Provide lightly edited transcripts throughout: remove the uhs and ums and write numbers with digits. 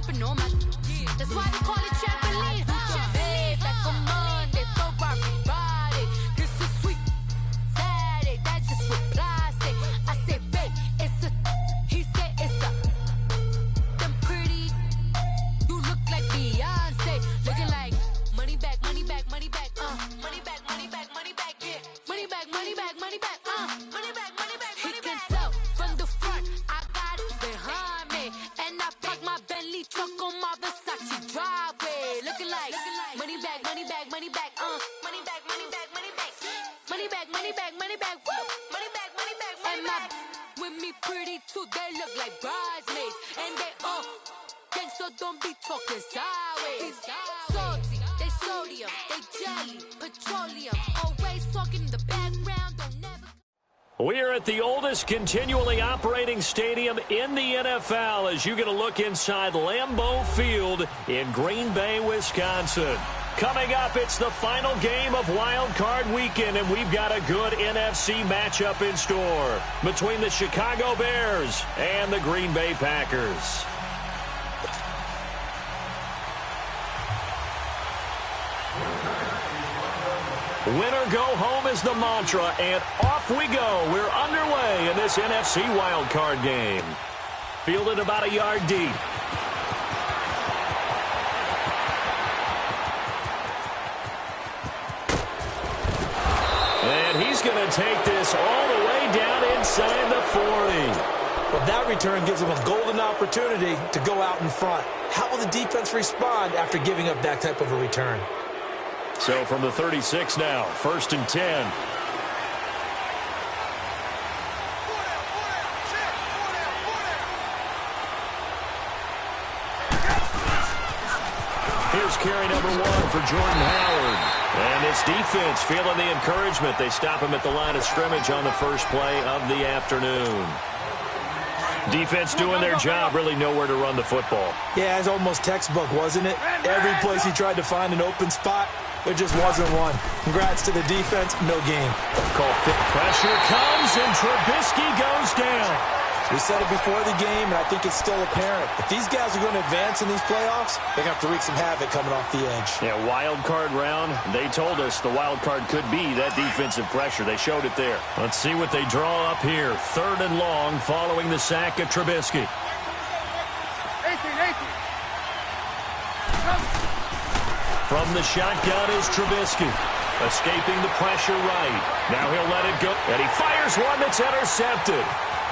jumping on my. That's why we call it trampoline. Hey, back on Monday, throw rock Friday. This is sweet Saturday, that's just what plastic. I say, babe, it's a. He said it's a. Them pretty. You look like Beyonce, looking like money back, money back, money back, money back, money back, money back, yeah, money back, money back, money back, money back, money back. He can tell from the front, I got it behind me, and I park my Bentley truck on my Versace driveway, looking like money back, money back, money back, money back, money back, money back, money back, money back, money back, woo, money back, money back, money back. With me pretty too, they look like bridesmaids, and they so don't be talking sideways. Salty, they sodium, they jelly, petroleum. Always talking in the background, don't never. We are at the oldest continually operating stadium in the NFL as you get a look inside Lambeau Field in Green Bay, Wisconsin. Coming up, it's the final game of Wild Card Weekend, and we've got a good NFC matchup in store between the Chicago Bears and the Green Bay Packers. Win or go home is the mantra, and off we go. We're underway in this NFC wildcard game. Fielded about a yard deep. And he's going to take this all the way down inside the 40. Well, that return gives them a golden opportunity to go out in front. How will the defense respond after giving up that type of a return? So from the 36 now, 1st and 10. Here's carry number 1 for Jordan Howard. And this defense feeling the encouragement. They stop him at the line of scrimmage on the first play of the afternoon. Defense doing their job, really nowhere to run the football. Yeah, it's almost textbook, wasn't it? Every place he tried to find an open spot, there just wasn't one. Congrats to the defense, no game. Call fit. Pressure comes, and Trubisky goes down. We said it before the game, and I think it's still apparent. If these guys are going to advance in these playoffs, they're going to have to wreak some havoc coming off the edge. Yeah, wild card round. They told us the wild card could be that defensive pressure. They showed it there. Let's see what they draw up here. 3rd and long following the sack of Trubisky. 18. From the shotgun is Trubisky. Escaping the pressure right. Now he'll let it go. And he fires one that's intercepted.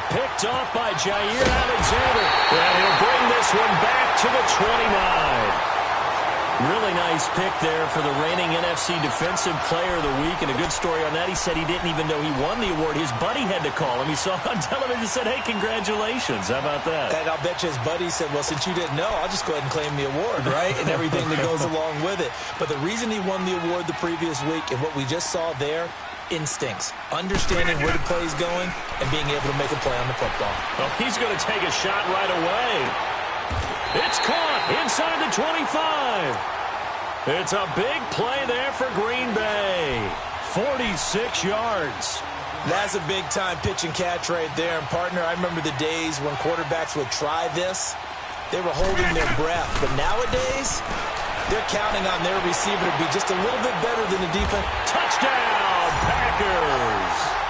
Picked off by Jair Alexander. And he'll bring this one back to the 29. Really nice pick there for the reigning NFC Defensive Player of the Week. And a good story on that. He said he didn't even know he won the award. His buddy had to call him. He saw it on television and said, hey, congratulations. How about that? And I'll bet you his buddy said, well, since you didn't know, I'll just go ahead and claim the award, right? And everything that goes along with it. But the reason he won the award the previous week and what we just saw there, instincts, understanding where the play is going, and being able to make a play on the football. Well, he's going to take a shot right away. It's caught inside the 25. It's a big play there for Green Bay. 46 yards. That's a big-time pitch and catch right there. And, partner, I remember the days when quarterbacks would try this. They were holding their breath. But nowadays, they're counting on their receiver to be just a little bit better than the defense. Touchdown, Packers.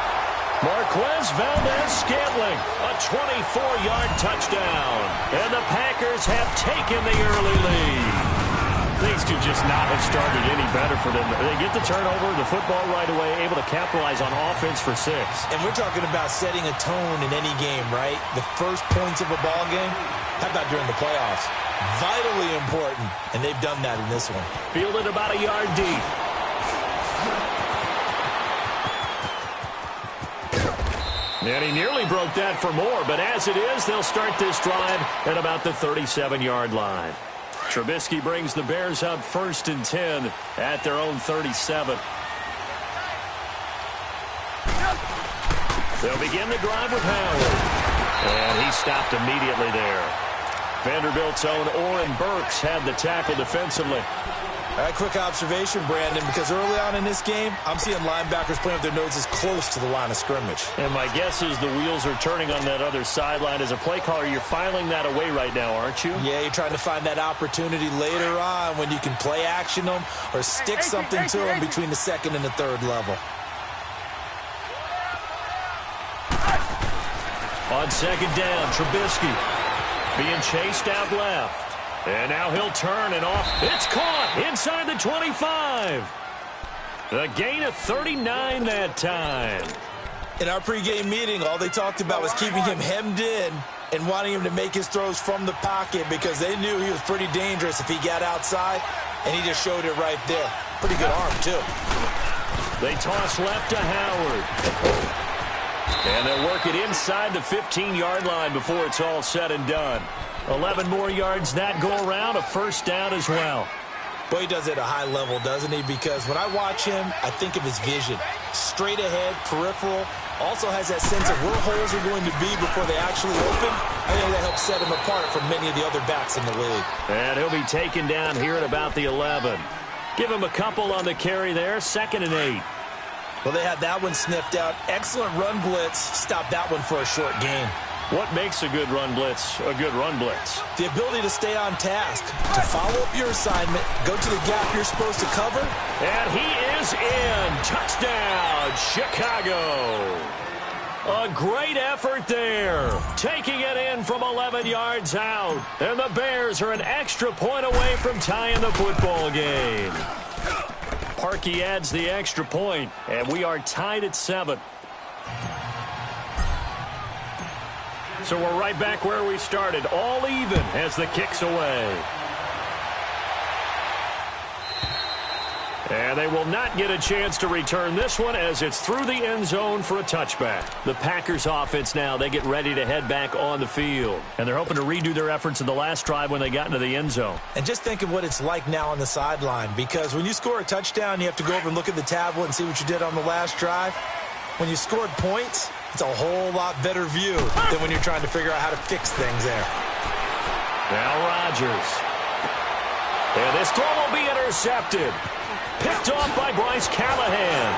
Marquez Valdez-Scantling, a 24-yard touchdown. And the Packers have taken the early lead. Things could just not have started any better for them. They get the turnover, the football right away, able to capitalize on offense for 6. And we're talking about setting a tone in any game, right? The first points of a ball game, how about during the playoffs? Vitally important, and they've done that in this one. Fielded about a yard deep. And he nearly broke that for more, but as it is, they'll start this drive at about the 37-yard line. Trubisky brings the Bears up 1st and 10 at their own 37. They'll begin the drive with Howard. And he stopped immediately there. Vanderbilt's own Oren Burks had the tackle defensively. A quick observation, Brandon, because early on in this game, I'm seeing linebackers playing with their noses close to the line of scrimmage. And my guess is the wheels are turning on that other sideline. As a play caller, you're filing that away right now, aren't you? Yeah, you're trying to find that opportunity later on when you can play action them or stick something to them between the second and the third level. On second down, Trubisky being chased out left. And now he'll turn and off. It's caught inside the 25. The gain of 39 that time. In our pregame meeting, all they talked about was keeping him hemmed in and wanting him to make his throws from the pocket because they knew he was pretty dangerous if he got outside, and he just showed it right there. Pretty good arm, too. They toss left to Howard. And they'll work it inside the 15-yard line before it's all said and done. 11 more yards that go around, a first down as well. Boy, he does it at a high level, doesn't he? Because when I watch him, I think of his vision. Straight ahead, peripheral. Also has that sense of where holes are going to be before they actually open. I think that helps set him apart from many of the other backs in the league. And he'll be taken down here at about the 11. Give him a couple on the carry there, 2nd and 8. Well, they had that one sniffed out. Excellent run blitz. Stopped that one for a short gain. What makes a good run blitz a good run blitz? The ability to stay on task, to follow up your assignment, go to the gap you're supposed to cover. And he is in. Touchdown, Chicago. A great effort there. Taking it in from 11 yards out. And the Bears are an extra point away from tying the football game. Parkey adds the extra point, and we are tied at 7. So we're right back where we started, all even as the kick's away. And they will not get a chance to return this one as it's through the end zone for a touchback. The Packers offense now, they get ready to head back on the field. And they're hoping to redo their efforts in the last drive when they got into the end zone. And just think of what it's like now on the sideline, because when you score a touchdown, you have to go over and look at the tablet and see what you did on the last drive. When you scored points, it's a whole lot better view than when you're trying to figure out how to fix things there. Now Rodgers. And this throw will be intercepted. Picked off by Bryce Callahan.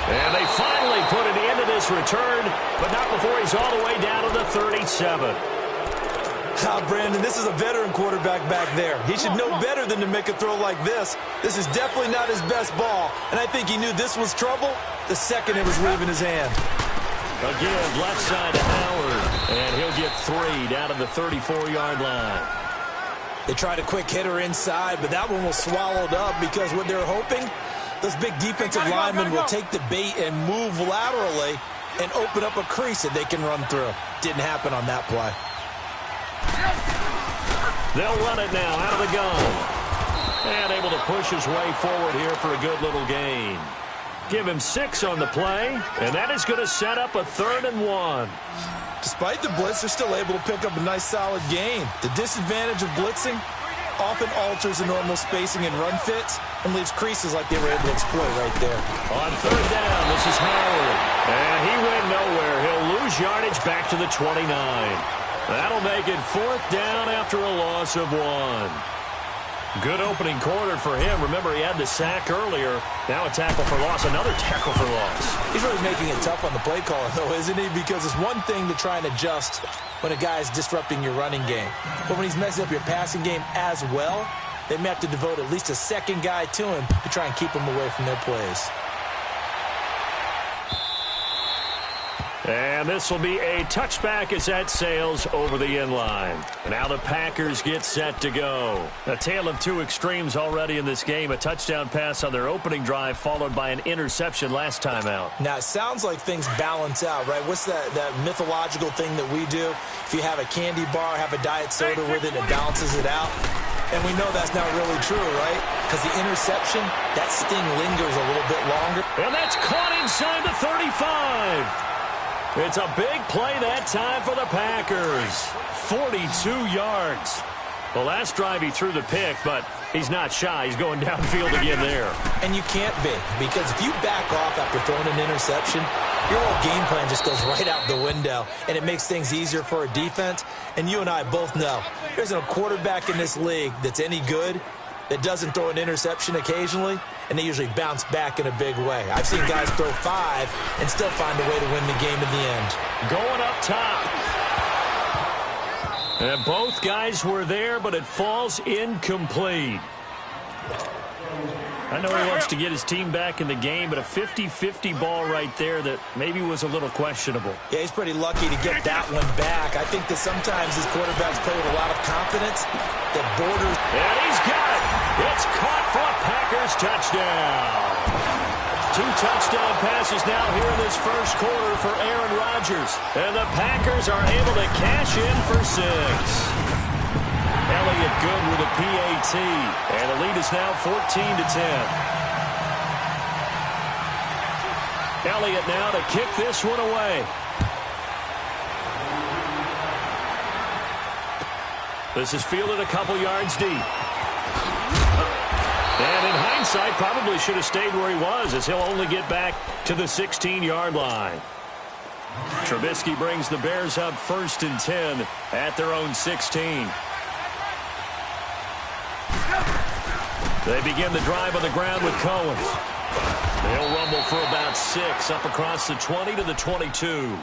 And they finally put an end to this return, but not before he's all the way down to the 37. Brandon, this is a veteran quarterback back there. He should know better than to make a throw like this. This is definitely not his best ball, and I think he knew this was trouble the second it was leaving his hand. Again, left side to Howard, and he'll get 3 down to the 34-yard line. They tried a quick hitter inside, but that one was swallowed up because what they're hoping, those big defensive linemen will take the bait and move laterally and open up a crease that they can run through. Didn't happen on that play. They'll run it now out of the gun. And able to push his way forward here for a good little gain. Give him 6 on the play, and that is going to set up a 3rd and 1. Despite the blitz, they're still able to pick up a nice solid gain. The disadvantage of blitzing often alters the normal spacing and run fits and leaves creases like they were able to exploit right there. On 3rd down, this is Howard. And he went nowhere. He'll lose yardage back to the 29. That'll make it 4th down after a loss of 1. Good opening quarter for him. Remember, he had the sack earlier. Now a tackle for loss, another tackle for loss. He's really making it tough on the play caller, though, isn't he? Because it's one thing to try and adjust when a guy is disrupting your running game. But when he's messing up your passing game as well, they may have to devote at least a second guy to him to try and keep him away from their plays. And this will be a touchback as that sails over the end line. Now the Packers get set to go. A tale of two extremes already in this game. A touchdown pass on their opening drive followed by an interception last time out. Now, it sounds like things balance out, right? What's that mythological thing that we do? If you have a candy bar, have a diet soda with it, it balances it out. And we know that's not really true, right? Because the interception, that sting lingers a little bit longer. And that's caught inside the 35. It's a big play that time for the Packers. 42 yards. The last drive he threw the pick, but he's not shy. He's going downfield again there. And you can't be, because if you back off after throwing an interception, your whole game plan just goes right out the window, and it makes things easier for a defense. And you and I both know there's a quarterback in this league that's any good. that doesn't throw an interception occasionally, and they usually bounce back in a big way. I've seen guys throw 5 and still find a way to win the game in the end. Going up top. And both guys were there, but it falls incomplete. I know he wants to get his team back in the game, but a 50-50 ball right there that maybe was a little questionable. Yeah, he's pretty lucky to get that one back. I think that sometimes these quarterbacks play with a lot of confidence that borders. And he's got it. It's caught for a Packers touchdown. 2 touchdown passes now here in this first quarter for Aaron Rodgers. And the Packers are able to cash in for 6. Elliott good with a PAT. And the lead is now 14-10. Elliott now to kick this one away. This is fielded a couple yards deep. And in hindsight, probably should have stayed where he was, as he'll only get back to the 16-yard line. Trubisky brings the Bears up 1st and 10 at their own 16. They begin the drive on the ground with Cohen. They'll rumble for about 6 up across the 20 to the 22.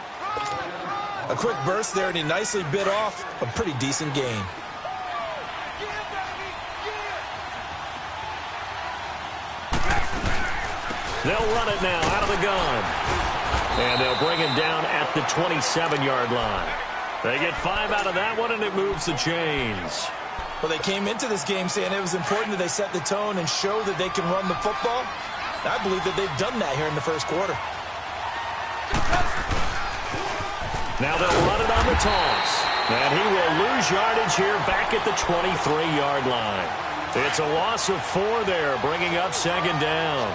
A quick burst there, and he nicely bit off a pretty decent gain. They'll run it now out of the gun. And they'll bring him down at the 27-yard line. They get 5 out of that one, and it moves the chains. Well, they came into this game saying it was important that they set the tone and show that they can run the football. I believe that they've done that here in the first quarter. Now they'll run it on the toss. And he will lose yardage here back at the 23-yard line. It's a loss of 4 there, bringing up 2nd down.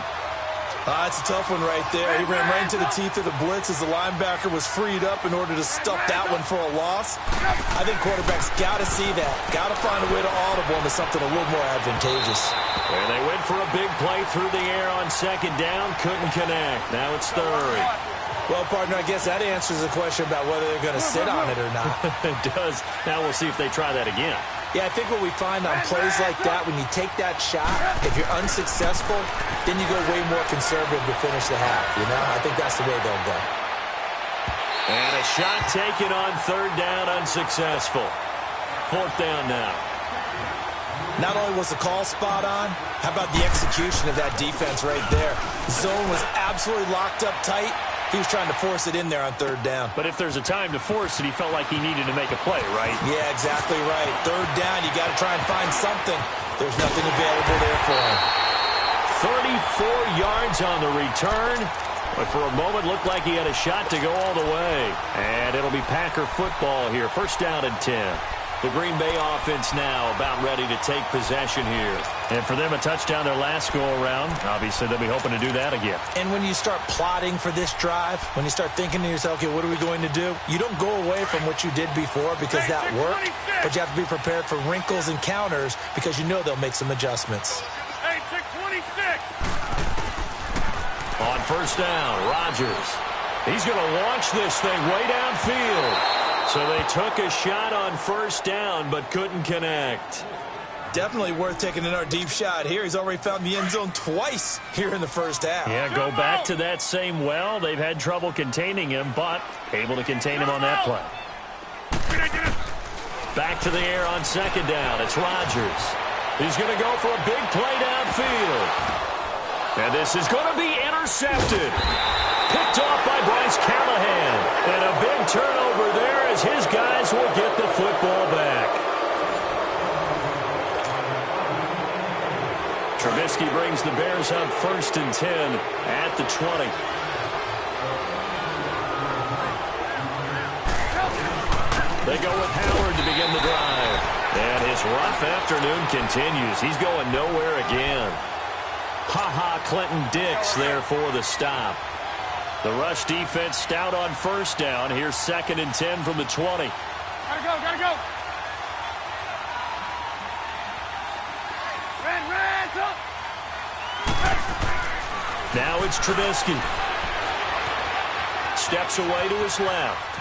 It's a tough one right there. He ran right into the teeth of the blitz as the linebacker was freed up in order to stuff that one for a loss. I think quarterbacks got to see that. Got to find a way to audible into something a little more advantageous. And they went for a big play through the air on 2nd down. Couldn't connect. Now it's 3rd. Well, partner, I guess that answers the question about whether they're going to sit on it or not. It does. Now we'll see if they try that again. Yeah, I think what we find on plays like that, when you take that shot, if you're unsuccessful, then you go way more conservative to finish the half, you know? I think that's the way they'll go. And a shot taken on 3rd down, unsuccessful. 4th down now. Not only was the call spot on, how about the execution of that defense right there? Zone was absolutely locked up tight. He was trying to force it in there on 3rd down. But if there's a time to force it, he felt like he needed to make a play, right? Yeah, exactly right. 3rd down, you got to try and find something. There's nothing available there for him. 34 yards on the return. But for a moment, looked like he had a shot to go all the way. And it'll be Packer football here. 1st down and 10. The Green Bay offense now about ready to take possession here. And for them, a touchdown their last go-around. Obviously, they'll be hoping to do that again. And when you start plotting for this drive, when you start thinking to yourself, okay, what are we going to do? You don't go away from what you did before because that worked, but you have to be prepared for wrinkles and counters because you know they'll make some adjustments. On 1st down, Rodgers. He's going to launch this thing way downfield. So they took a shot on 1st down, but couldn't connect. Definitely worth taking another deep shot here. He's already found the end zone twice here in the first half. Yeah, go back to that same well. They've had trouble containing him, but able to contain him on that play. Back to the air on 2nd down. It's Rodgers. He's going to go for a big play downfield. And this is going to be intercepted. Picked off by Bryce Callahan. And a big turnover there as his guys will get the football back. Trubisky brings the Bears up 1st and 10 at the 20. They go with Howard to begin the drive. And his rough afternoon continues. He's going nowhere again. Ha-ha, Clinton Dix there for the stop. The rush defense stout on 1st down. Here's 2nd and 10 from the 20. Gotta go, gotta go. Red, up. Now it's Trubisky. Steps away to his left.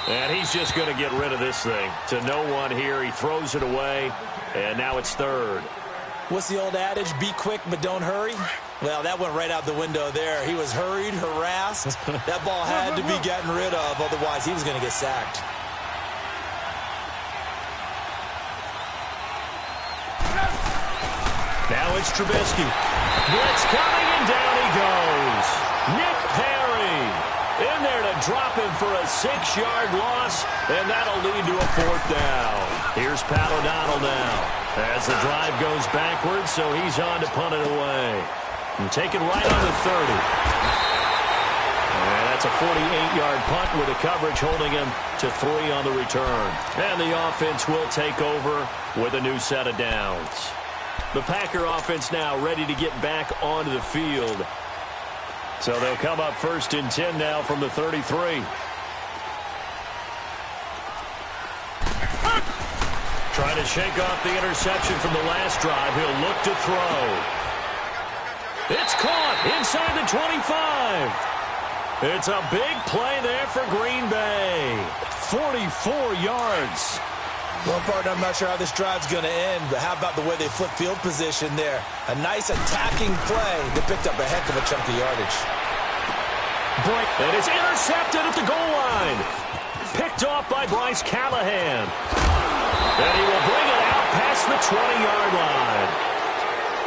And he's just going to get rid of this thing. To no one here. He throws it away. And now it's 3rd. What's the old adage? Be quick, but don't hurry. Well, that went right out the window there. He was hurried, harassed. That ball had to be gotten rid of, otherwise he was going to get sacked. Now it's Trubisky. Blitz coming, and down he goes. Nick Perry in there to drop him for a 6-yard loss, and that'll lead to a 4th down. Here's Pat O'Donnell now as the drive goes backwards, so he's on to punt it away. And taken right on the 30. And that's a 48-yard punt with the coverage holding him to 3 on the return. And the offense will take over with a new set of downs. The Packer offense now ready to get back onto the field. So they'll come up 1st and 10 now from the 33. Trying to shake off the interception from the last drive. He'll look to throw. It's caught inside the 25. It's a big play there for Green Bay. 44 yards. Well, partner, I'm not sure how this drive's going to end, but how about the way they flip field position there? A nice attacking play. They picked up a heck of a chunk of yardage. And it's intercepted at the goal line. Picked off by Bryce Callahan. And he will bring it out past the 20-yard line.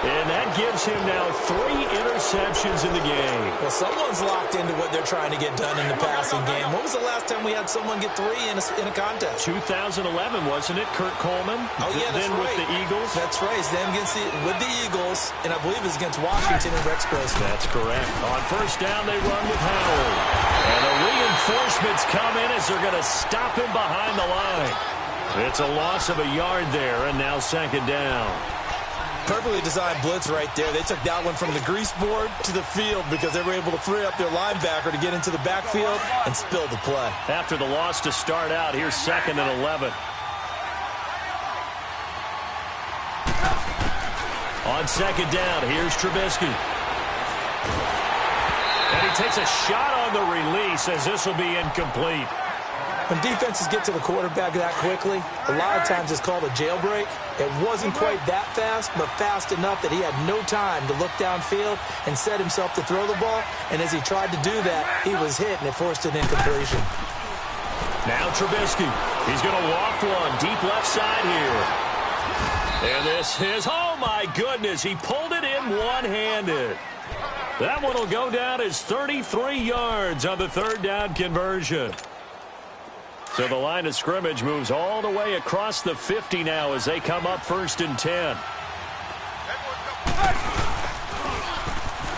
And that gives him now 3 interceptions in the game. Well, someone's locked into what they're trying to get done in the passing game. When was the last time we had someone get 3 in a contest? 2011, wasn't it? Kurt Coleman. Oh, yeah, that's then right. with the Eagles. That's right. Then with the Eagles, and I believe it's against Washington and Rex Grossman. That's correct. On 1st down, they run with Howard. And the reinforcements come in as they're going to stop him behind the line. It's a loss of a yard there, and now 2nd down. Perfectly designed blitz right there. They took that one from the grease board to the field because they were able to free up their linebacker to get into the backfield and spill the play. After the loss to start out, here's 2nd and 11. On 2nd down, here's Trubisky. And he takes a shot on the release as this will be incomplete. When defenses get to the quarterback that quickly, a lot of times it's called a jailbreak. It wasn't quite that fast, but fast enough that he had no time to look downfield and set himself to throw the ball. And as he tried to do that, he was hit, and it forced an incompletion. Now Trubisky. He's going to loft one deep left side here. And this is, oh my goodness, he pulled it in one-handed. That one will go down as 33 yards on the 3rd down conversion. So the line of scrimmage moves all the way across the 50 now as they come up 1st and 10.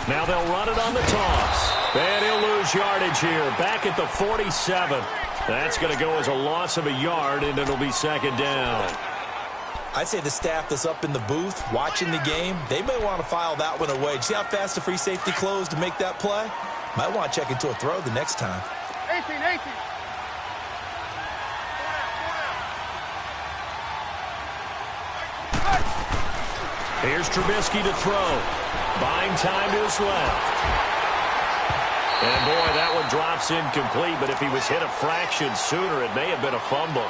Now they'll run it on the toss. And he'll lose yardage here. Back at the 47. That's going to go as a loss of a yard, and it'll be 2nd down. I'd say the staff that's up in the booth watching the game, they may want to file that one away. See how fast the free safety closed to make that play? Might want to check into a throw the next time. 18. Here's Trubisky to throw. Buying time to his left. And boy, that one drops incomplete, but if he was hit a fraction sooner, it may have been a fumble.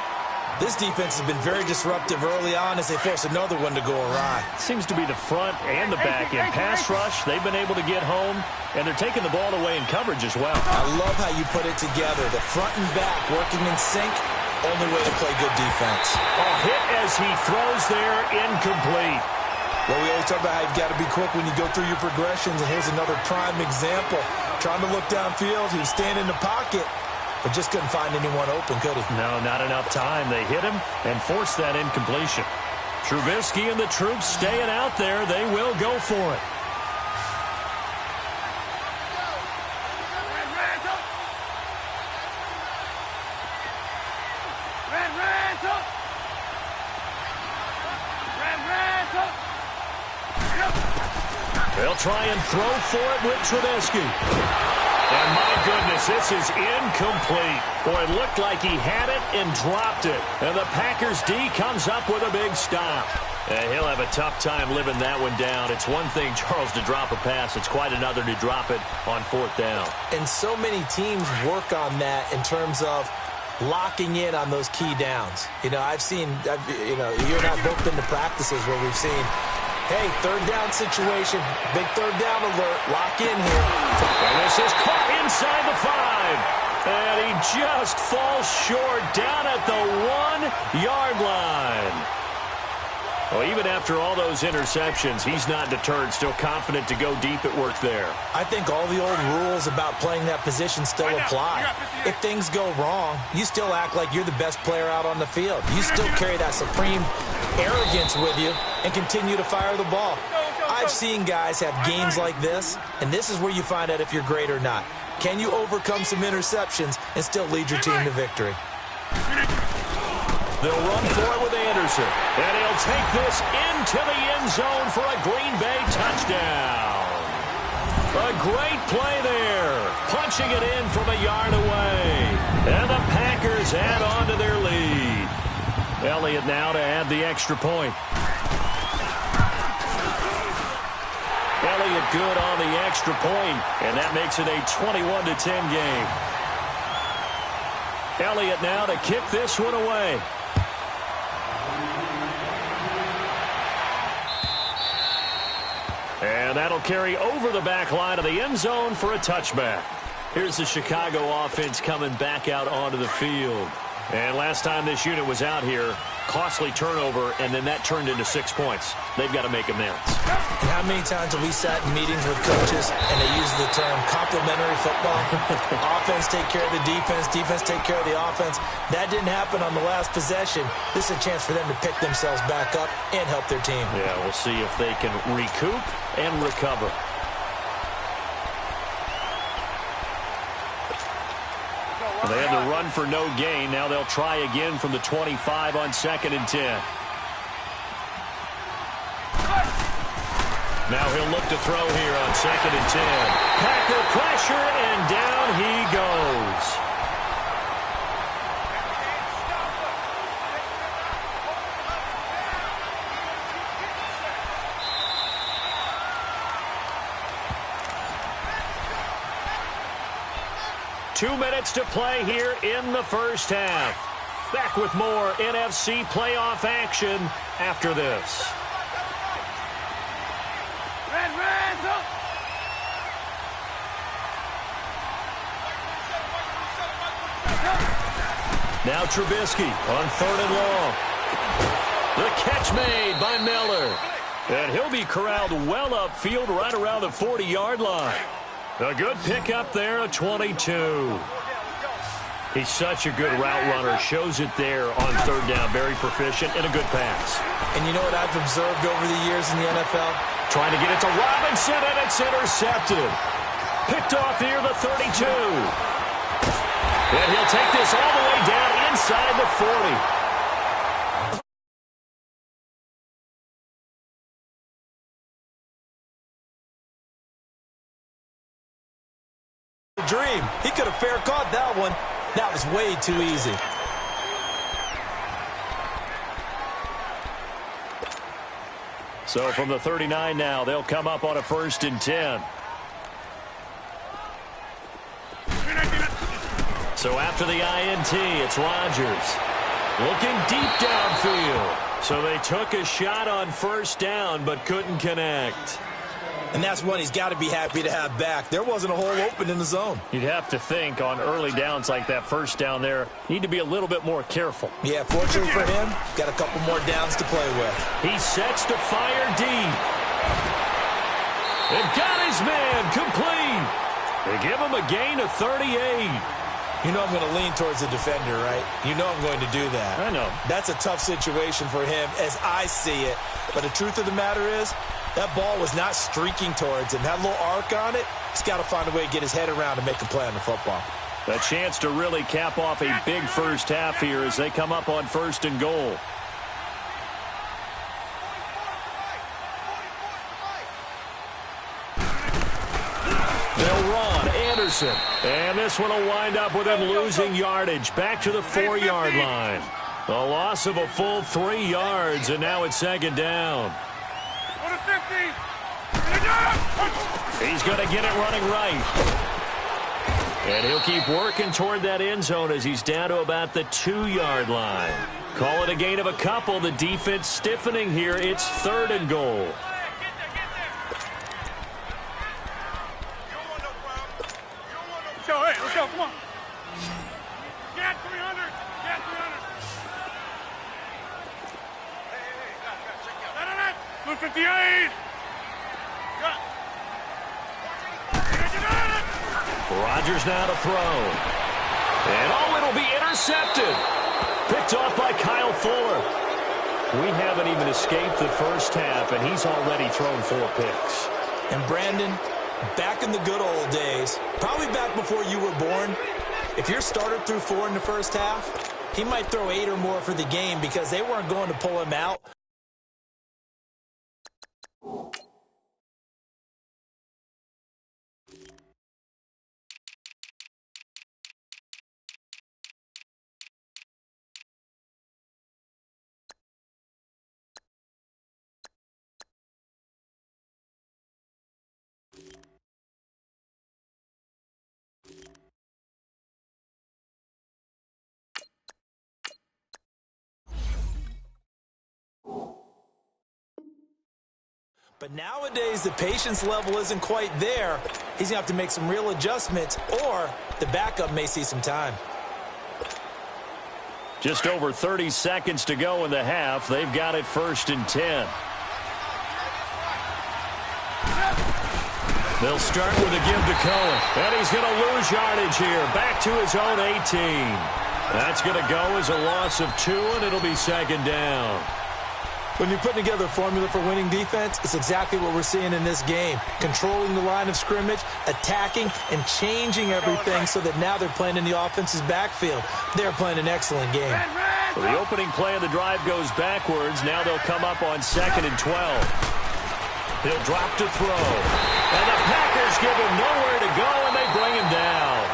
This defense has been very disruptive early on as they force another one to go awry. Seems to be the front and the back end. Pass rush, they've been able to get home, and they're taking the ball away in coverage as well. I love how you put it together. The front and back working in sync, only way to play good defense. A hit as he throws there, incomplete. Well, we always talk about how you've got to be quick when you go through your progressions, and here's another prime example. Trying to look downfield, he was standing in the pocket, but just couldn't find anyone open, could he? No, not enough time. They hit him and forced that incompletion. Trubisky and the troops staying out there. They will go for it. They'll try and throw for it with Trubisky. And my goodness, this is incomplete. Boy, it looked like he had it and dropped it. And the Packers D comes up with a big stop. He'll have a tough time living that one down. It's one thing, Charles, to drop a pass. It's quite another to drop it on 4th down. And so many teams work on that in terms of locking in on those key downs. You know, you and I have both been to practices where we've seen Hey, third down situation. Big third down alert. Lock in here. And this is caught inside the 5. And he just falls short down at the 1-yard line. Well, even after all those interceptions, he's not deterred, still confident to go deep at work there. I think all the old rules about playing that position still apply. If things go wrong, you still act like you're the best player out on the field. You still carry that supreme arrogance with you and continue to fire the ball. I've seen guys have games like this, and this is where you find out if you're great or not. Can you overcome some interceptions and still lead your team to victory? They'll run for it with Anderson. And he'll take this into the end zone for a Green Bay touchdown. A great play there. Punching it in from a yard away. And the Packers add on to their lead. Elliott now to add the extra point. Elliott good on the extra point, and that makes it a 21-10 game. Elliott now to kick this one away. And that'll carry over the back line of the end zone for a touchback. Here's the Chicago offense coming back out onto the field. And last time this unit was out here, costly turnover, and then that turned into 6 points. They've got to make amends. And how many times have we sat in meetings with coaches and they use the term complementary football? Offense take care of the defense, defense take care of the offense. That didn't happen on the last possession. This is a chance for them to pick themselves back up and help their team. Yeah, we'll see if they can recoup and recover. They had to run for no gain. Now they'll try again from the 25 on 2nd and 10. Now he'll look to throw here on 2nd and 10. Packer pressure, and down he goes. Two minutes to play here in the first half. Back with more NFC playoff action after this. Hands up! Now Trubisky on 3rd and long. The catch made by Miller. And he'll be corralled well upfield right around the 40-yard line. A good pickup there, a 22. He's such a good route runner. Shows it there on 3rd down. Very proficient and a good pass. And you know what I've observed over the years in the NFL? Trying to get it to Robinson, and it's intercepted. Picked off here, the 32. And he'll take this all the way down inside the 40. Dream. He could have fair caught that one. That was way too easy. So from the 39 now, they'll come up on a 1st and 10. So after the INT, it's Rodgers. Looking deep downfield. So they took a shot on 1st down, but couldn't connect. And that's one he's got to be happy to have back. There wasn't a hole open in the zone. You'd have to think on early downs like that 1st down there, need to be a little bit more careful. Yeah, fortunately for him, got a couple more downs to play with. He sets to fire deep. And got his man complete. They give him a gain of 38. You know I'm going to lean towards the defender, right? You know I'm going to do that. I know. That's a tough situation for him as I see it. But the truth of the matter is, that ball was not streaking towards him. Had a little arc on it. He's got to find a way to get his head around and make a play on the football. A chance to really cap off a big first half here as they come up on 1st and goal. They'll run. Anderson. And this one will wind up with him losing yardage. Back to the 4-yard line. A loss of a full 3 yards, and now it's 2nd down. He's going to get it running right. And he'll keep working toward that end zone as he's down to about the 2-yard line. Call it a gain of a couple. The defense stiffening here. It's 3rd and goal. Number 58. Rodgers now to throw. And it'll be intercepted. Picked off by Kyle Fuller. We haven't even escaped the first half, and he's already thrown 4 picks. And Brandon, back in the good old days, probably back before you were born, if your starter threw 4 in the first half, he might throw 8 or more for the game because they weren't going to pull him out. But nowadays, the patience level isn't quite there. He's going to have to make some real adjustments, or the backup may see some time. Just over 30 seconds to go in the half. They've got it 1st and 10. They'll start with a give to Cohen. And he's going to lose yardage here. Back to his own 18. That's going to go as a loss of 2, and it'll be 2nd down. When you put together a formula for winning defense, it's exactly what we're seeing in this game. Controlling the line of scrimmage, attacking, and changing everything so that now they're playing in the offense's backfield. They're playing an excellent game. So the opening play of the drive goes backwards. Now they'll come up on 2nd and 12. He'll drop to throw. And the Packers give him nowhere to go, and they bring him down.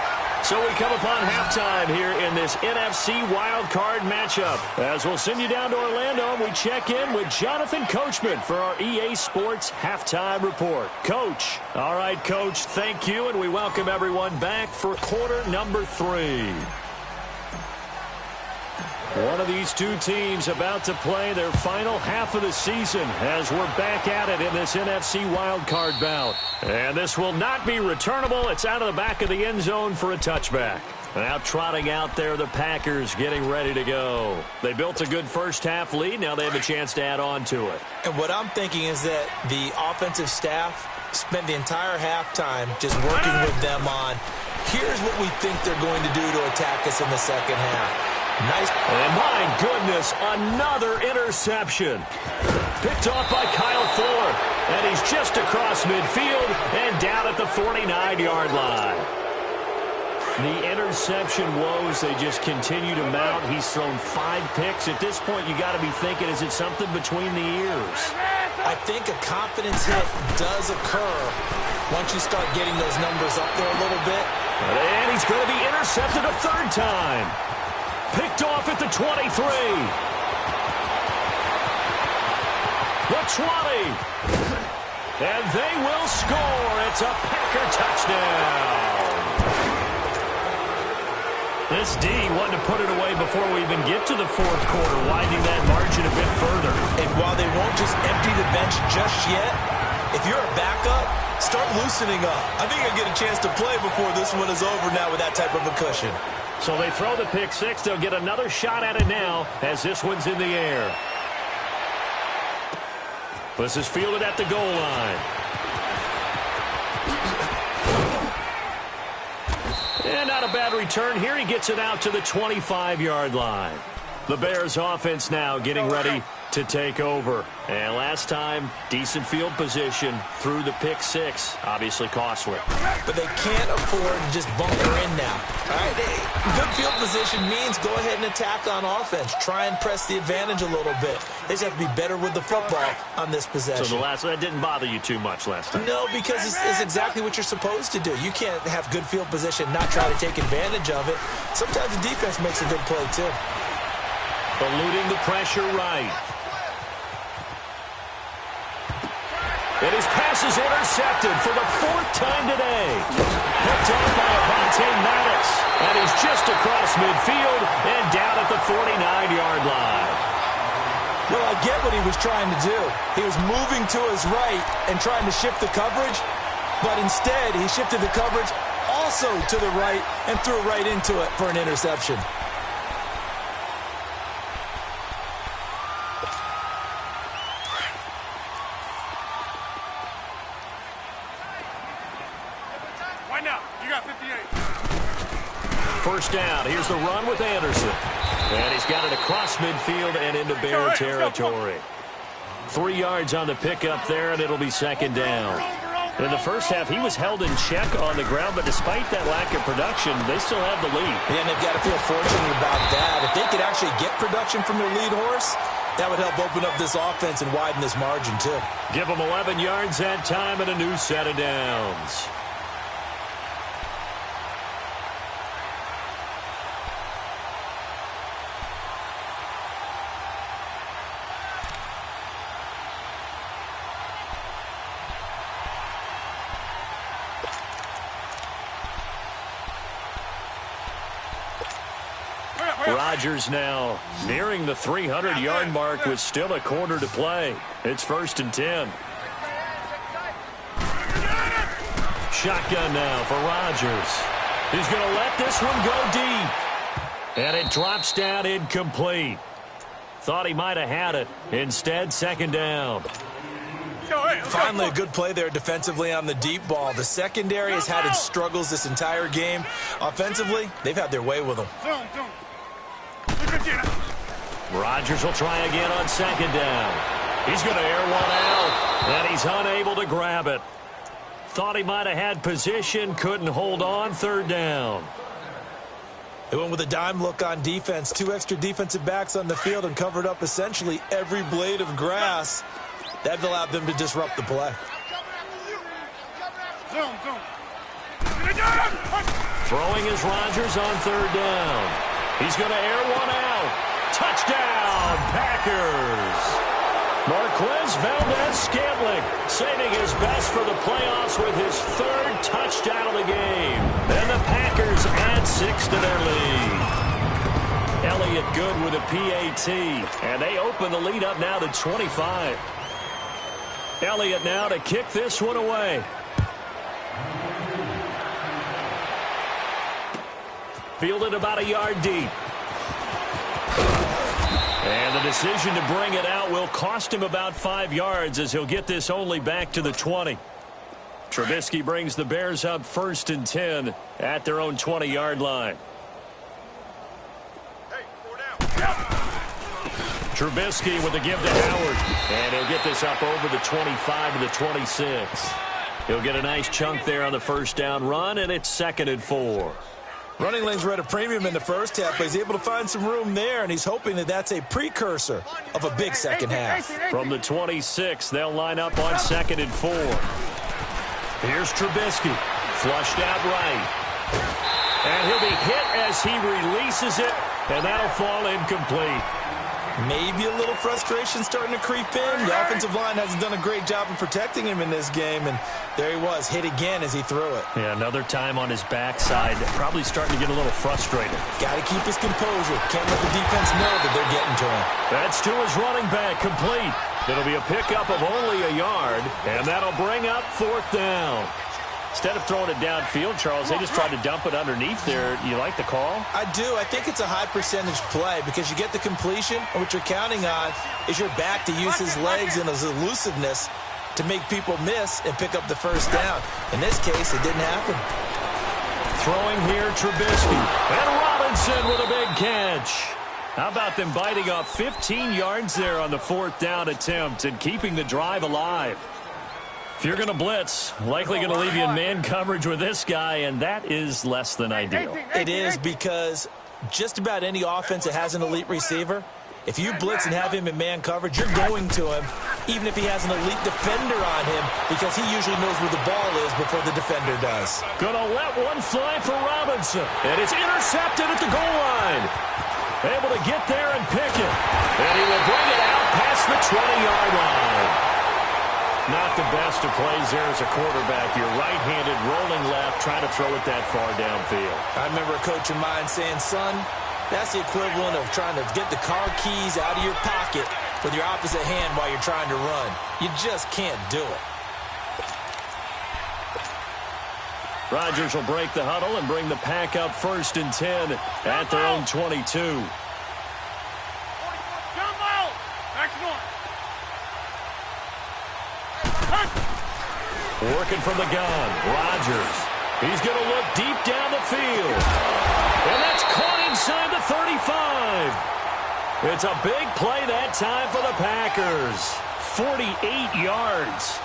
So we come upon halftime here in this NFC wildcard matchup. As we'll send you down to Orlando, and we check in with Jonathan Coachman for our EA Sports Halftime Report. Coach. All right, Coach, thank you, and we welcome everyone back for quarter number 3. One of these two teams about to play their final half of the season as we're back at it in this NFC wildcard bout. And this will not be returnable. It's out of the back of the end zone for a touchback. Now trotting out there, the Packers getting ready to go. They built a good first half lead. Now they have a chance to add on to it. And what I'm thinking is that the offensive staff spent the entire halftime just working with them on, here's what we think they're going to do to attack us in the second half. Nice. And my goodness, another interception. Picked off by Kyle Fuller. And he's just across midfield and down at the 49-yard line. The interception woes, they just continue to mount. He's thrown 5 picks. At this point, you got to be thinking, is it something between the ears? I think a confidence hit does occur once you start getting those numbers up there a little bit. And he's going to be intercepted a 3rd time. Picked off at the 23. The 20. And they will score. It's a Packer touchdown. This D wanted to put it away before we even get to the 4th quarter, widening that margin a bit further. And while they won't just empty the bench just yet, if you're a backup, start loosening up. I think you'll get a chance to play before this one is over now with that type of a cushion. So they throw the pick 6. They'll get another shot at it now as this one's in the air. This is fielded at the goal line. And not a bad return here. He gets it out to the 25-yard line. The Bears offense now getting ready to take over. And last time, decent field position through the pick 6. Obviously costly. But they can't afford to just bunker in now. All right? Good field position means go ahead and attack on offense. Try and press the advantage a little bit. They just have to be better with the football on this possession. So that didn't bother you too much last time? No, because it's exactly what you're supposed to do. You can't have good field position, not try to take advantage of it. Sometimes the defense makes a good play, too. Eluding the pressure right. And his pass is intercepted for the 4th time today. Picked off by Avonte Maddox. And he's just across midfield and down at the 49-yard line. Well, I get what he was trying to do. He was moving to his right and trying to shift the coverage. But instead, he shifted the coverage also to the right and threw right into it for an interception. first down. Here's the run with Anderson. And he's got it across midfield and into Bear territory. 3 yards on the pickup there, and it'll be second down. In the first half, he was held in check on the ground, but despite that lack of production, they still have the lead. Yeah, and they've got to feel fortunate about that. If they could actually get production from their lead horse, that would help open up this offense and widen this margin, too. Give them 11 yards that time and a new set of downs. Rodgers now nearing the 300-yard mark with still a quarter to play. It's 1st and 10. Shotgun now for Rodgers. He's going to let this one go deep. And it drops down incomplete. Thought he might have had it. Instead, second down. Finally, a good play there defensively on the deep ball. The secondary has had its struggles this entire game. Offensively, they've had their way with them. Rodgers will try again on second down. He's going to air one out, and he's unable to grab it. Thought he might have had position, couldn't hold on, third down. They went with a dime look on defense. 2 extra defensive backs on the field and covered up essentially every blade of grass. That allowed them to disrupt the play. Throwing is Rodgers on third down. He's going to air one out. Touchdown, Packers. Marquez Valdez-Scantling saving his best for the playoffs with his 3rd touchdown of the game. And the Packers add 6 to their lead. Elliott good with a PAT. And they open the lead up now to 25. Elliott now to kick this one away. Fielded about a yard deep. And the decision to bring it out will cost him about 5 yards as he'll get this only back to the 20. Trubisky brings the Bears up 1st and 10 at their own 20-yard line. Trubisky with a give to Howard. And he'll get this up over the 25 to the 26. He'll get a nice chunk there on the first down run, and it's 2nd and 4. Running lanes were at a premium in the first half, but he's able to find some room there, and he's hoping that that's a precursor of a big second half. From the 26, they'll line up on 2nd and 4. Here's Trubisky, flushed out right. And he'll be hit as he releases it, and that'll fall incomplete. Maybe a little frustration starting to creep in. The offensive line hasn't done a great job of protecting him in this game, and there he was, hit again as he threw it. Yeah, another time on his backside, probably starting to get a little frustrated. Got to keep his composure. Can't let the defense know that they're getting to him. That's to his running back, complete. It'll be a pickup of only a yard, and that'll bring up 4th down. Instead of throwing it downfield, Charles, they just tried to dump it underneath there. You like the call? I do. I think it's a high percentage play because you get the completion, and what you're counting on is your back to use his legs and his elusiveness to make people miss and pick up the first down. In this case, it didn't happen. Throwing here, Trubisky. And Robinson with a big catch. How about them biting off 15 yards there on the 4th down attempt and keeping the drive alive? If you're going to blitz, likely going to leave you in man coverage with this guy, and that is less than ideal. It is because just about any offense that has an elite receiver, if you blitz and have him in man coverage, you're going to him, even if he has an elite defender on him, because he usually knows where the ball is before the defender does. Going to let one fly for Robinson, and it's intercepted at the goal line. Able to get there and pick it, and he will bring it out past the 20-yard line. Not the best of plays there as a quarterback. You're right-handed, rolling left, trying to throw it that far downfield. I remember a coach of mine saying, son, that's the equivalent of trying to get the car keys out of your pocket with your opposite hand while you're trying to run. You just can't do it. Rodgers will break the huddle and bring the pack up 1st and 10 at their own 22. Working from the gun, Rodgers. He's going to look deep down the field. And that's caught inside the 35. It's a big play that time for the Packers. 48 yards.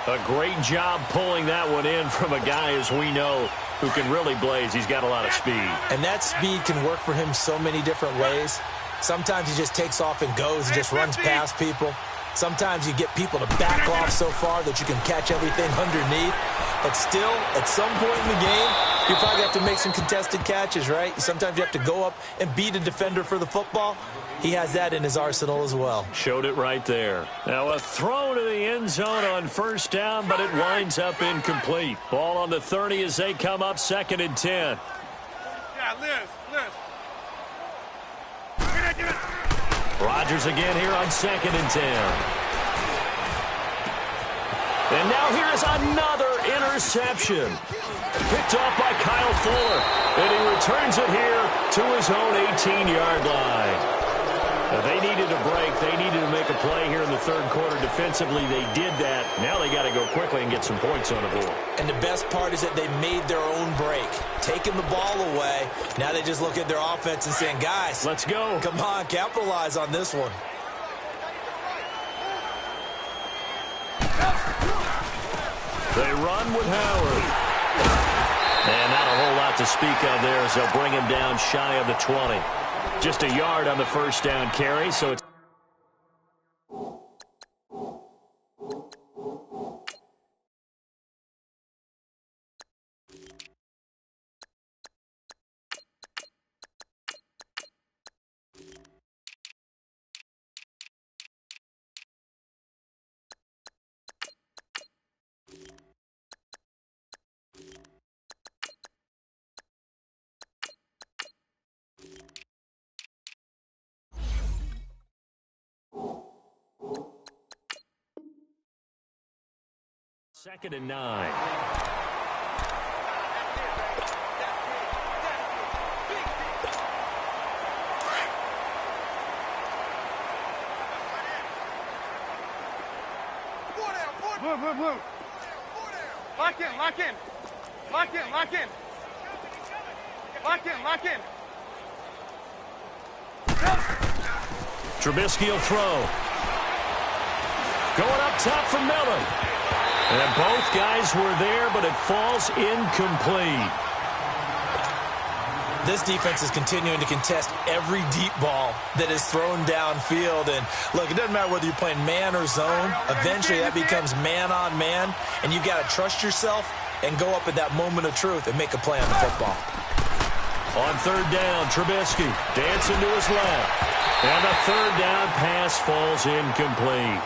A great job pulling that one in from a guy, as we know, who can really blaze. He's got a lot of speed. And that speed can work for him so many different ways. Sometimes he just takes off and goes and just runs past people. Sometimes you get people to back off so far that you can catch everything underneath. But still, at some point in the game, you probably have to make some contested catches, right? Sometimes you have to go up and beat a defender for the football. He has that in his arsenal as well. Showed it right there. Now a throw to the end zone on first down, but it winds up incomplete. Ball on the 30 as they come up 2nd and 10. Yeah, Liz. Rodgers again here on 2nd and 10. And now here is another interception. Picked off by Kyle Fuller. And he returns it here to his own 18-yard line. Now they needed a break. They needed to make a play here in the third quarter. Defensively, they did that. Now they got to go quickly and get some points on the board. And the best part is that they made their own break. Taking the ball away. Now they just look at their offense and saying, guys, let's go. Come on, capitalize on this one. They run with Howard. And not a whole lot to speak of there as they'll bring him down shy of the 20. Just a yard on the first down carry, so it's... Second and 9. Blue. Lock in. Trubisky will throw. Going up top for Miller. And both guys were there, but it falls incomplete. This defense is continuing to contest every deep ball that is thrown downfield. And, look, it doesn't matter whether you're playing man or zone. Eventually, that becomes man-on-man, and you've got to trust yourself and go up at that moment of truth and make a play on the football. On third down, Trubisky dancing to his left. And the third down pass falls incomplete.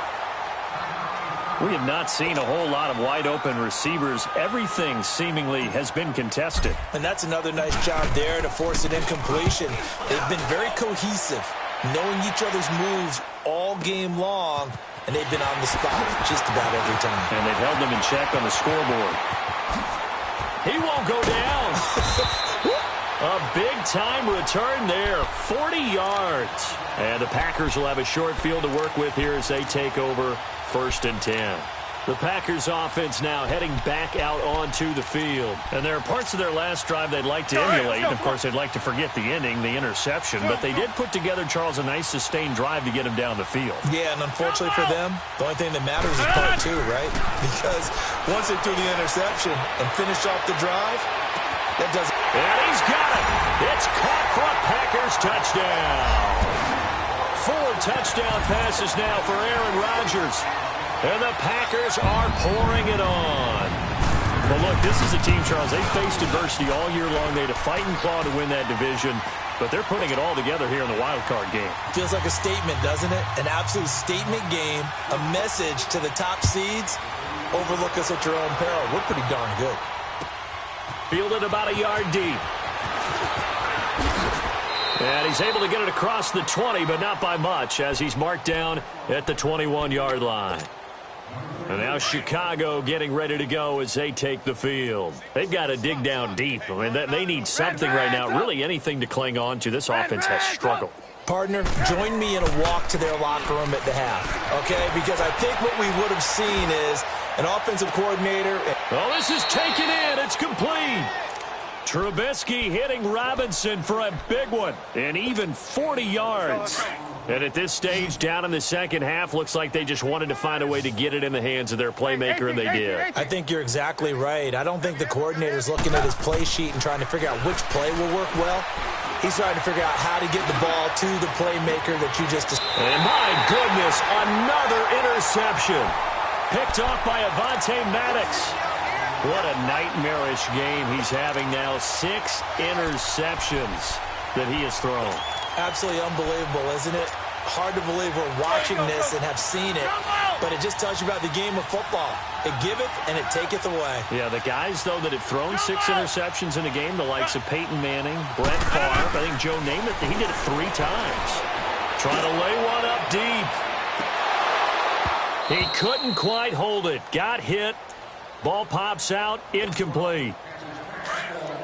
We have not seen a whole lot of wide-open receivers. Everything seemingly has been contested. And that's another nice job there to force an incompletion. They've been very cohesive, knowing each other's moves all game long, and they've been on the spot just about every time. And they've held them in check on the scoreboard. He won't go down. A big-time return there, 40 yards. And the Packers will have a short field to work with here as they take over 1st and 10. The Packers offense now heading back out onto the field. And there are parts of their last drive they'd like to emulate. And, of course, they'd like to forget the ending, the interception. But they did put together, Charles, a nice sustained drive to get him down the field. Yeah, and unfortunately for them, the only thing that matters is part 2, right? Because once they threw the interception and finished off the drive, that doesn't... And he's got it. It's caught for a Packers touchdown. 4 touchdown passes now for Aaron Rodgers. And the Packers are pouring it on. Well, look, this is a team, Charles, they faced adversity all year long. They had to fight and claw to win that division, but they're putting it all together here in the wild card game. Feels like a statement, doesn't it? An absolute statement game, a message to the top seeds. Overlook us at your own peril. We're pretty darn good. Fielded about a yard deep. And he's able to get it across the 20, but not by much, as he's marked down at the 21-yard line. And now Chicago getting ready to go as they take the field. They've got to dig down deep. I mean, they need something right now, really anything to cling on to. This offense has struggled. Partner, join me in a walk to their locker room at the half, okay? Because I think what we would have seen is an offensive coordinator. Well, this is taken in. It's complete. Trubisky hitting Robinson for a big one, and even 40 yards. And at this stage, down in the second half, looks like they just wanted to find a way to get it in the hands of their playmaker, and they did. I think you're exactly right. I don't think the coordinator's looking at his play sheet and trying to figure out which play will work well. He's trying to figure out how to get the ball to the playmaker that you just... And my goodness, another interception. Picked off by Avonte Maddox. What a nightmarish game he's having now. 6 interceptions that he has thrown. Absolutely unbelievable, isn't it? Hard to believe we're watching this and have seen it, but it just tells you about the game of football. It giveth and it taketh away. Yeah, the guys, though, that have thrown 6 interceptions in a game, the likes of Peyton Manning, Brett Favre, I think Joe Namath, he did it 3 times. Trying to lay one up deep. He couldn't quite hold it. Got hit. Ball pops out, incomplete.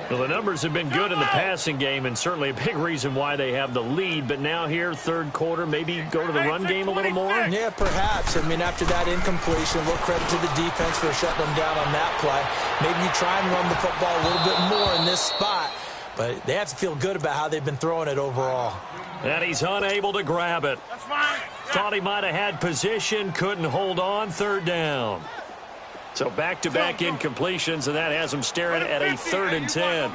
Well, the numbers have been good in the passing game, and certainly a big reason why they have the lead. But now here, third quarter, maybe go to the run game a little more? Yeah, perhaps. I mean, after that incompletion, a little credit to the defense for shutting them down on that play. Maybe you try and run the football a little bit more in this spot. But they have to feel good about how they've been throwing it overall. And he's unable to grab it. That's fine. Thought he might have had position, couldn't hold on, third down. So back-to-back incompletions, and that has him staring at a 3rd and 10.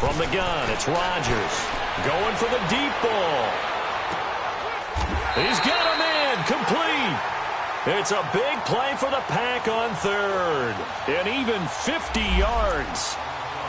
From the gun, it's Rodgers. Going for the deep ball. He's got him in, complete. It's a big play for the Pack on 3rd. And even 50 yards.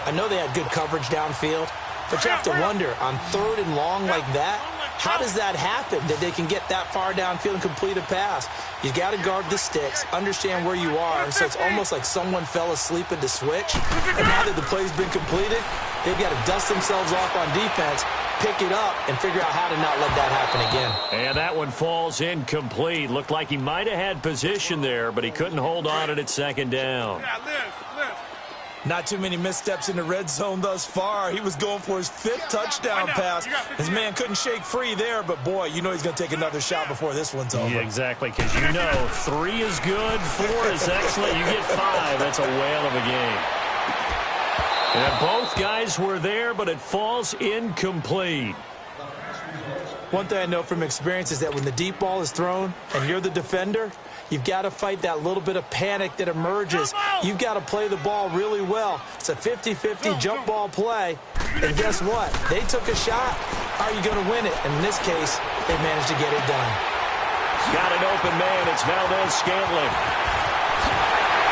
I know they had good coverage downfield, but you have to wonder, on 3rd and long like that, how does that happen, that they can get that far downfield and complete a pass? You got to guard the sticks, understand where you are, so it's almost like someone fell asleep at the switch, and now that the play's been completed, they've got to dust themselves off on defense, pick it up, and figure out how to not let that happen again. And that one falls incomplete. Looked like he might have had position there, but he couldn't hold on it at 2nd down. Yeah, Liz. Not too many missteps in the red zone thus far. He was going for his 5th touchdown pass. His man couldn't shake free there, but boy, you know he's going to take another shot before this one's over. Yeah, exactly, because you know 3 is good, 4 is excellent. You get 5, that's a whale of a game. And both guys were there, but it falls incomplete. One thing I know from experience is that when the deep ball is thrown and you're the defender, you've got to fight that little bit of panic that emerges. You've got to play the ball really well. It's a 50-50 jump ball play. And guess what? They took a shot. How are you going to win it? And in this case, they managed to get it done. Got an open man. It's Valdez-Scantling.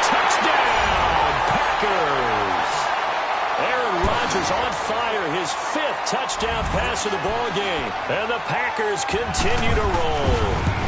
Touchdown, Packers. Aaron Rodgers on fire, his 5th touchdown pass of the ball game. And the Packers continue to roll.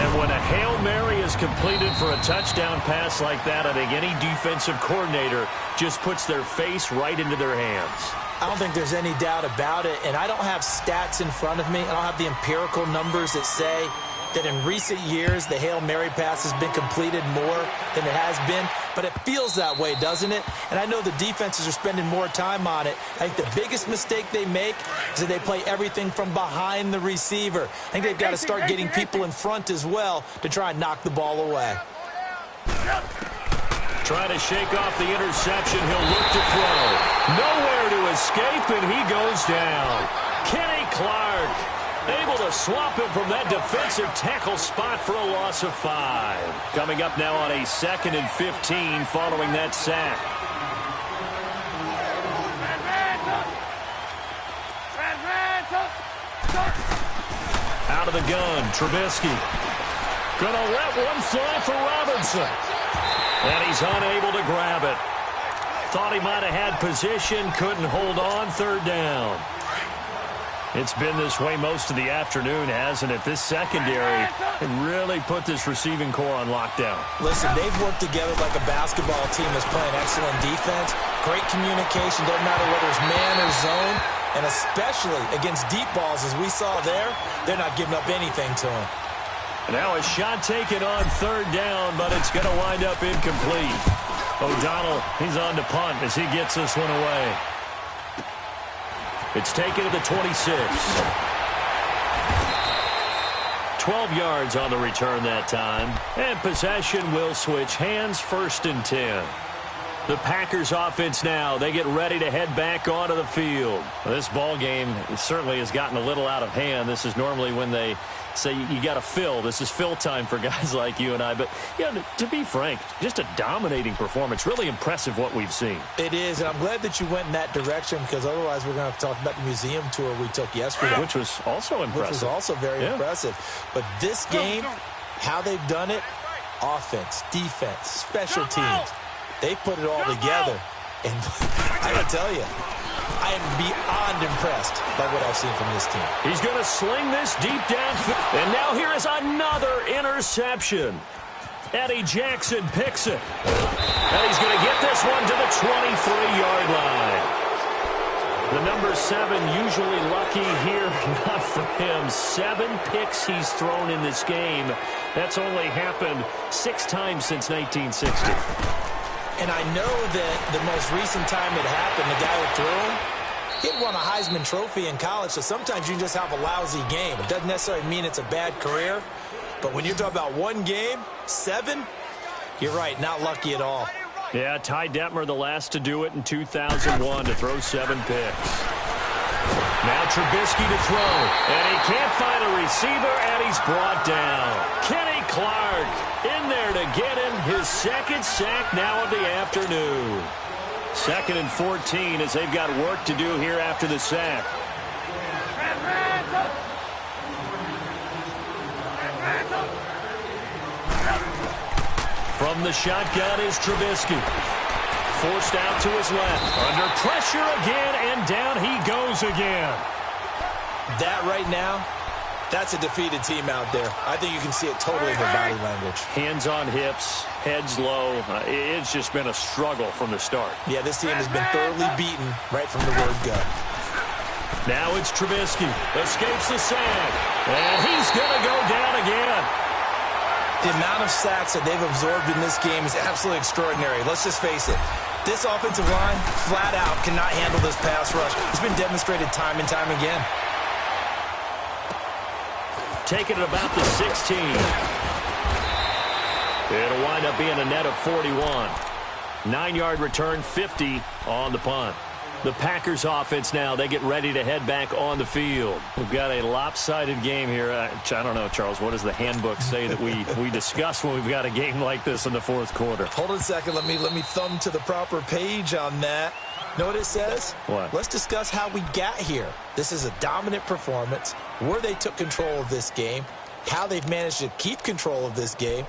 And when a Hail Mary is completed for a touchdown pass like that, I think any defensive coordinator just puts their face right into their hands. I don't think there's any doubt about it, and I don't have stats in front of me. I don't have the empirical numbers that say that in recent years the Hail Mary pass has been completed more than it has been, but it feels that way, doesn't it? And I know the defenses are spending more time on it. I think the biggest mistake they make is that they play everything from behind the receiver. I think they've got to start getting people in front as well to try and knock the ball away. Trying to shake off the interception. He'll look to throw. Nowhere to escape, and he goes down. Kenny Clark able to swap him from that defensive tackle spot for a loss of 5. Coming up now on a 2nd and 15 following that sack. Out of the gun, Trubisky. Gonna let one fly for Robinson. And he's unable to grab it. Thought he might have had position, couldn't hold on, 3rd down. It's been this way most of the afternoon, hasn't it? This secondary really put this receiving core on lockdown. Listen, they've worked together like a basketball team that's playing excellent defense. Great communication, doesn't matter whether it's man or zone. And especially against deep balls, as we saw there, they're not giving up anything to them. Now a shot taken on 3rd down, but it's going to wind up incomplete. O'Donnell, he's on to punt as he gets this one away. It's taken to the 26. 12 12 yards on the return that time. And possession will switch hands, 1st and 10. The Packers offense now, they get ready to head back onto the field. This ball game certainly has gotten a little out of hand. This is normally when they say you got to fill. This is fill time for guys like you and I. But, to be frank, just a dominating performance. Really impressive what we've seen. It is, and I'm glad that you went in that direction because otherwise we're going to have to talk about the museum tour we took yesterday. Which was also impressive. Which was also very impressive. But this game, how they've done it, offense, defense, special teams, they put it all together. And I got to tell you, I am beyond impressed by what I've seen from this team. He's going to sling this deep downfield. And now here is another interception. Eddie Jackson picks it. And he's going to get this one to the 23-yard line. The number 7 usually lucky here. Not for him. 7 picks he's thrown in this game. That's only happened 6 times since 1960. And I know that the most recent time it happened, the guy who threw him, he had won a Heisman Trophy in college, so sometimes you just have a lousy game. It doesn't necessarily mean it's a bad career, but when you're talking about one game, 7, you're right, not lucky at all. Yeah, Ty Detmer, the last to do it in 2001, to throw 7 picks. Now Trubisky to throw, and he can't find a receiver, and he's brought down. Kenny Clark in there to get him his 2nd sack now of the afternoon. 2nd and 14 as they've got work to do here after the sack. From the shotgun is Trubisky. Forced out to his left. Under pressure again, and down he goes again. That right now, that's a defeated team out there. I think you can see it totally in their body language. Hands on hips, heads low. It's just been a struggle from the start. Yeah, this team has been thoroughly beaten right from the word go. Now it's Trubisky. Escapes the sack. And he's going to go down again. The amount of sacks that they've absorbed in this game is absolutely extraordinary. Let's just face it. This offensive line, flat out, cannot handle this pass rush. It's been demonstrated time and time again. Taking it about the 16. It'll wind up being a net of 41. 9-yard return, 50 on the punt. The Packers offense now, they get ready to head back on the field. We've got a lopsided game here. I don't know, Charles, what does the handbook say that we discuss when we've got a game like this in the 4th quarter? Hold on a second. Let me thumb to the proper page on that. Know what it says? What? Let's discuss how we got here. This is a dominant performance, where they took control of this game, how they've managed to keep control of this game,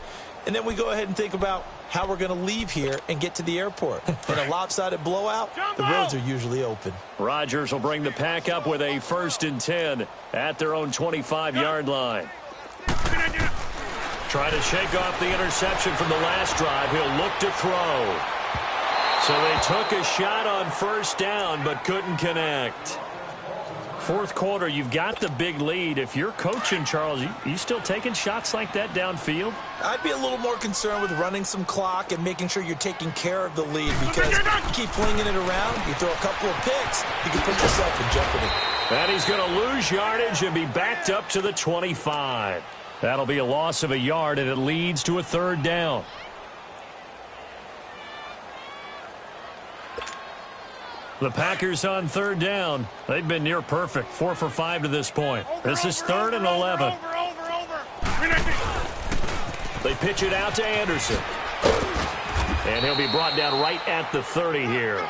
and then we go ahead and think about how we're going to leave here and get to the airport. In a lopsided blowout, the roads are usually open. Rodgers will bring the pack up with a 1st and 10 at their own 25-yard line. Trying to shake off the interception from the last drive. He'll look to throw. So they took a shot on 1st down but couldn't connect. 4th quarter, you've got the big lead. If you're coaching, Charles, you still taking shots like that downfield? I'd be a little more concerned with running some clock and making sure you're taking care of the lead, because you keep flinging it around, you throw a couple of picks, you can put yourself in jeopardy. And he's going to lose yardage and be backed up to the 25. That'll be a loss of a yard, and it leads to a 3rd down. The Packers on 3rd down. They've been near perfect. 4 for 5 to this point. This is 3rd and 11. They pitch it out to Anderson. And he'll be brought down right at the 30 here.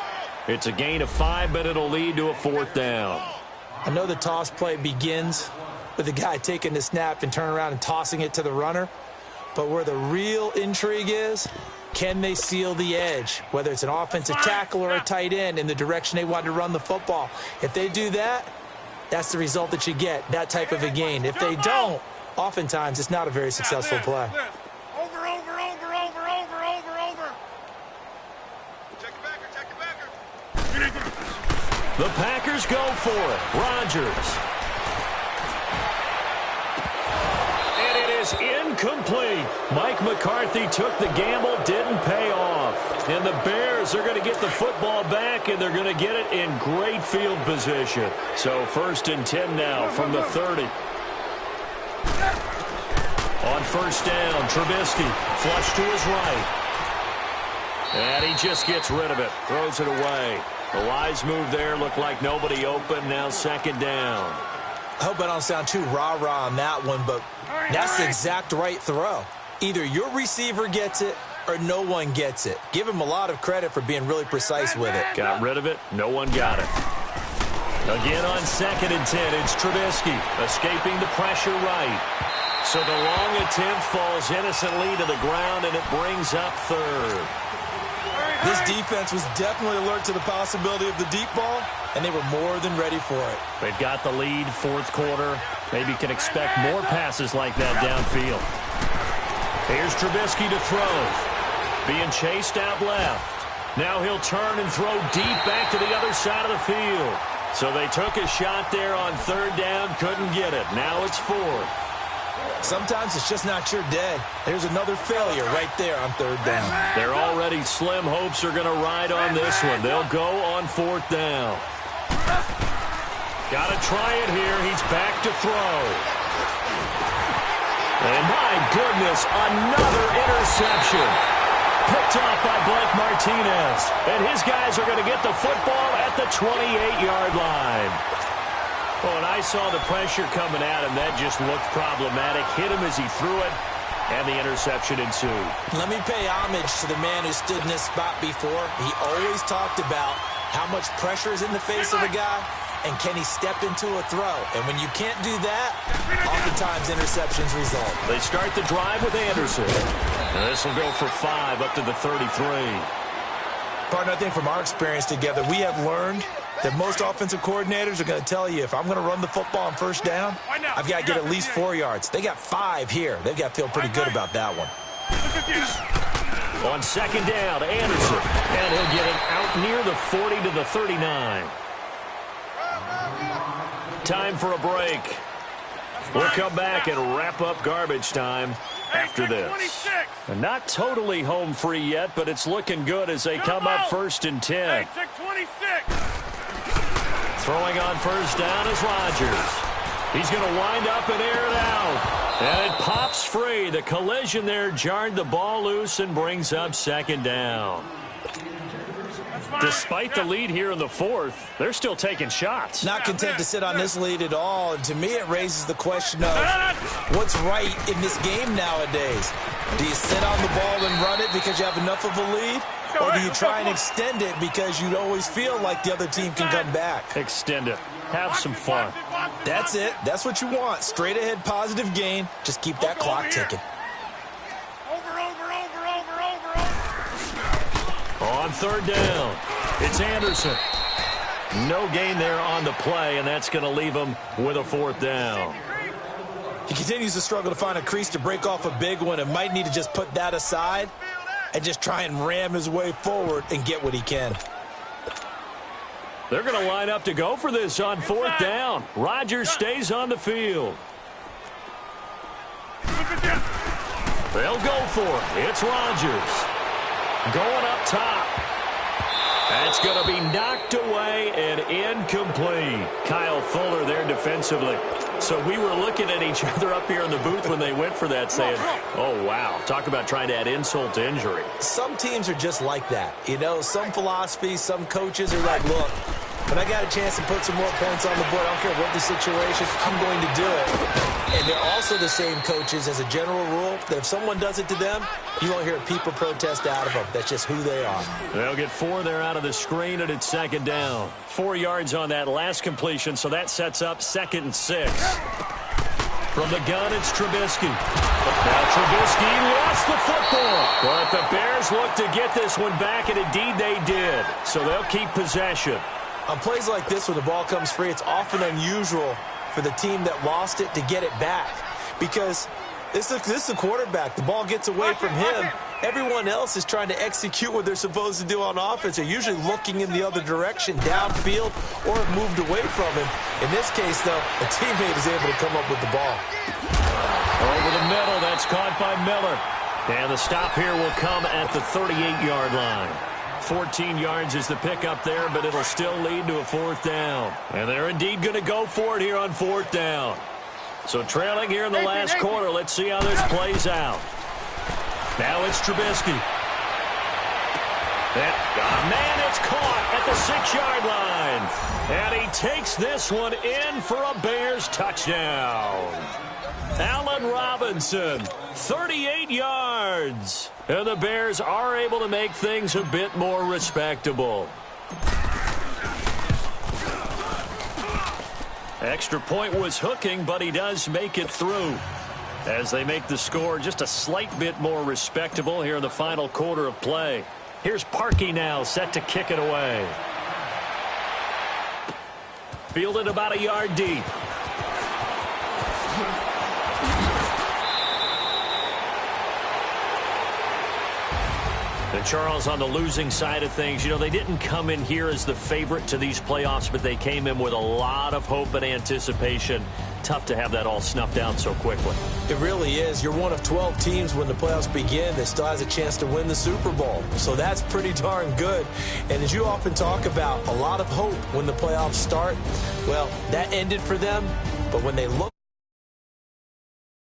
It's a gain of 5, but it'll lead to a 4th down. I know the toss play begins with the guy taking the snap and turning around and tossing it to the runner. But where the real intrigue is, can they seal the edge, whether it's an offensive tackle or a tight end, in the direction they want to run the football? If they do that, that's the result that you get, that type of a gain. If they don't, oftentimes it's not a very successful play. Over. Check your backer. The Packers go for it. Rodgers. Incomplete. Mike McCarthy took the gamble, didn't pay off. And the Bears are going to get the football back, and they're going to get it in great field position. So 1st and 10 now from the 30. On first down, Trubisky flush to his right. And he just gets rid of it, throws it away. The wise move there, looked like nobody open, now second down. I hope I don't sound too rah-rah on that one, but that's the exact right throw. Either your receiver gets it or no one gets it. Give him a lot of credit for being really precise with it. Got rid of it. No one got it. Again on 2nd and 10, it's Trubisky escaping the pressure right. So the long attempt falls innocently to the ground, and it brings up 3rd. This defense was definitely alert to the possibility of the deep ball, and they were more than ready for it. They've got the lead, 4th quarter. Maybe can expect more passes like that downfield. Here's Trubisky to throw. Being chased out left. Now he'll turn and throw deep back to the other side of the field. So they took a shot there on 3rd down, couldn't get it. Now it's 4th. Sometimes it's just not your day. There's another failure right there on 3rd down. They're already slim hopes are going to ride on this one. They'll go on 4th down. Got to try it here. He's back to throw. And my goodness, another interception. Picked off by blackbomb19's. And his guys are going to get the football at the 28-yard line. Oh, and I saw the pressure coming at him. That just looked problematic. Hit him as he threw it, and the interception ensued. Let me pay homage to the man who stood in this spot before. He always talked about how much pressure is in the face of a guy, and can he step into a throw. And when you can't do that, oftentimes interceptions result. They start the drive with Anderson. And this will go for 5 up to the 33. Partner, I think from our experience together, we have learned that most offensive coordinators are going to tell you, if I'm going to run the football on 1st down, I've got to get at least 4 yards. They got 5 here. They've got to feel pretty good about that one. On 2nd down, Anderson. And he'll get it out near the 40 to the 39. Time for a break. We'll come back and wrap up garbage time after this. And not totally home free yet, but it's looking good as they come up 1st and 10. Throwing on 1st down is Rodgers. He's going to wind up and air it out. And it pops free. The collision there jarred the ball loose and brings up 2nd down. Despite the lead here in the 4th, they're still taking shots. Not content to sit on this lead at all. And to me, it raises the question of what's right in this game nowadays. Do you sit on the ball and run it because you have enough of a lead? Or do you try and extend it because you always feel like the other team can come back? Extend it. Have some fun. That's it. That's what you want. Straight ahead, positive gain. Just keep that clock ticking. On 3rd down, it's Anderson. No gain there on the play, and that's going to leave him with a 4th down. He continues to struggle to find a crease to break off a big one and might need to just put that aside and just try and ram his way forward and get what he can. They're going to line up to go for this on 4th down. Rodgers stays on the field. They'll go for it. It's Rodgers. Going up top. That's going to be knocked away and incomplete. Kyle Fuller there defensively. So we were looking at each other up here in the booth when they went for that saying, oh, wow, talk about trying to add insult to injury. Some teams are just like that. You know, some philosophies, some coaches are like, look, when I got a chance to put some more points on the board, I don't care what the situation, I'm going to do it. And they're also the same coaches as a general rule that if someone does it to them, you won't hear a people protest out of them. That's just who they are. They'll get 4 there out of the screen, and it's 2nd down. 4 yards on that last completion, so that sets up 2nd and 6. From the gun, it's Trubisky. Now Trubisky lost the football. But the Bears look to get this one back, and indeed they did. So they'll keep possession. On plays like this where the ball comes free, it's often unusual for the team that lost it to get it back. Because this is a quarterback. The ball gets away from him. Everyone else is trying to execute what they're supposed to do on offense. They're usually looking in the other direction, downfield, or moved away from him. In this case, though, a teammate is able to come up with the ball. Over the middle, that's caught by Miller. And the stop here will come at the 38-yard line. 14 yards is the pickup there, but it'll still lead to a 4th down. And they're indeed going to go for it here on 4th down. So trailing here in the last quarter. Let's see how this plays out. Now it's Trubisky. Man, it's caught at the 6-yard line. And he takes this one in for a Bears touchdown. Allen Robinson, 38 yards. And the Bears are able to make things a bit more respectable. Extra point was hooking, but he does make it through. As they make the score just a slight bit more respectable here in the final quarter of play. Here's Parkey now, set to kick it away. Fielded about a yard deep. And Charles, on the losing side of things, you know, they didn't come in here as the favorite to these playoffs, but they came in with a lot of hope and anticipation. Tough to have that all snuffed out so quickly. It really is. You're one of 12 teams when the playoffs begin that still has a chance to win the Super Bowl. So that's pretty darn good. And as you often talk about, a lot of hope when the playoffs start. Well, that ended for them. But when they look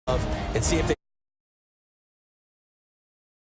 and see if they